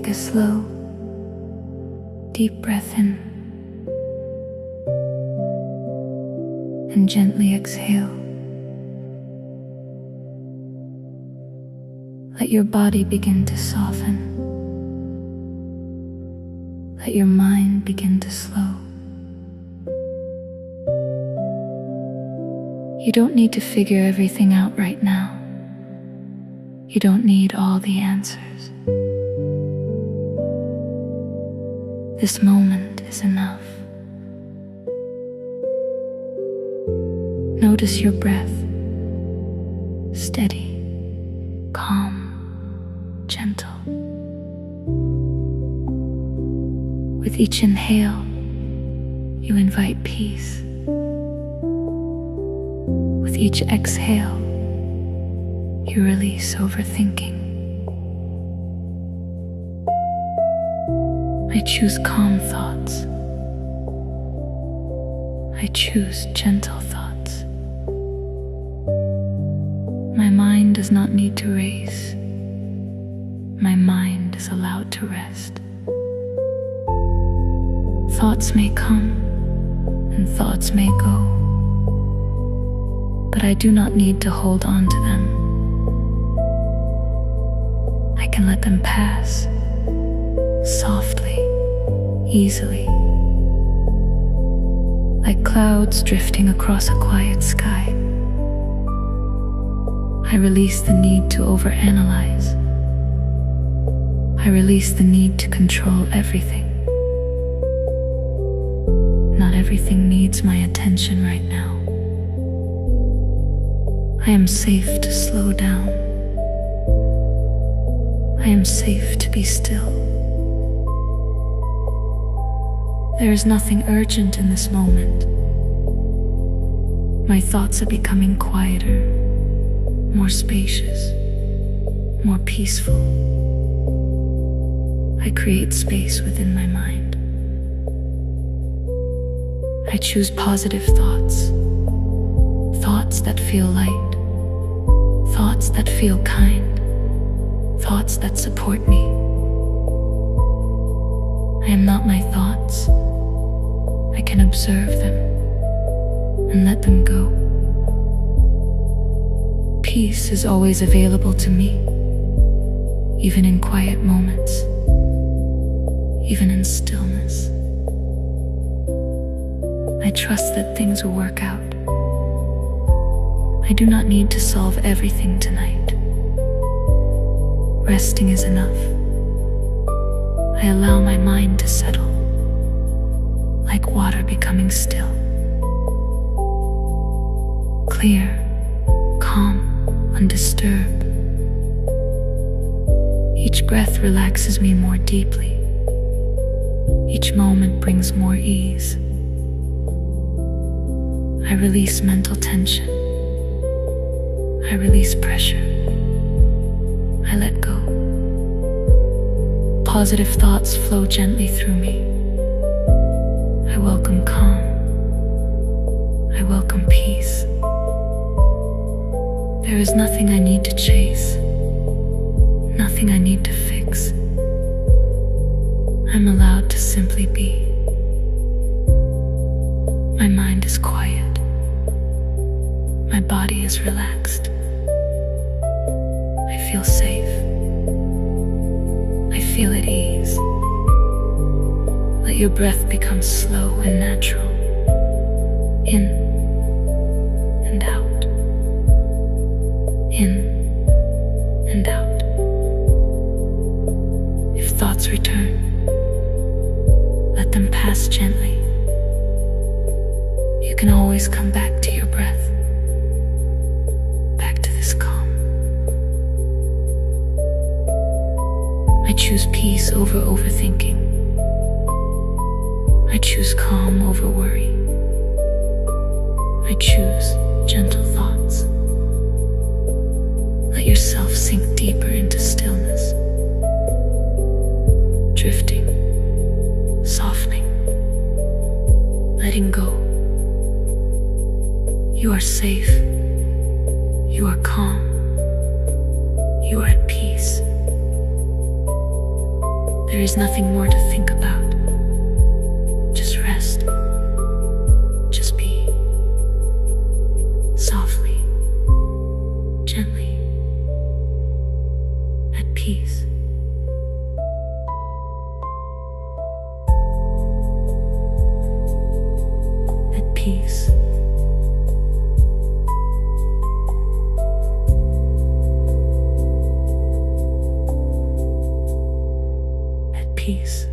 Take a slow, deep breath in and gently exhale. Let your body begin to soften. Let your mind begin to slow. You don't need to figure everything out right now. You don't need all the answers. This moment is enough. Notice your breath. Steady, calm, gentle. With each inhale, you invite peace. With each exhale, you release overthinking. I choose calm thoughts. I choose gentle thoughts. My mind does not need to race. My mind is allowed to rest. Thoughts may come and thoughts may go, but I do not need to hold on to them. I can let them pass, softly, easily, like clouds drifting across a quiet sky. I release the need to overanalyze. I release the need to control everything. Not everything needs my attention right now. I am safe to slow down. I am safe to be still. There is nothing urgent in this moment. My thoughts are becoming quieter, more spacious, more peaceful. I create space within my mind. I choose positive thoughts, thoughts that feel light, thoughts that feel kind, thoughts that support me. I am not my thoughts. I can observe them and let them go. Peace is always available to me, even in quiet moments, even in stillness. I trust that things will work out. I do not need to solve everything tonight. Resting is enough. I allow my mind to settle, like water becoming still. Clear, calm, undisturbed. Each breath relaxes me more deeply. Each moment brings more ease. I release mental tension. I release pressure. I let go. Positive thoughts flow gently through me. I welcome calm. I welcome peace. There is nothing I need to chase, nothing I need to fix. I'm allowed to simply be. My mind is quiet. My body is relaxed. I feel safe. I feel at ease. Let your breath become slow and natural. In and out. In and out. If thoughts return, let them pass gently. You can always come back to your breath. I choose peace over overthinking. I choose calm over worry. I choose gentle thoughts. Let yourself sink deeper into stillness. Drifting, softening, letting go. You are safe. You are calm. You are at peace. There is nothing more to think about. Just rest. Just be. Softly. Gently. At peace. At peace. At peace.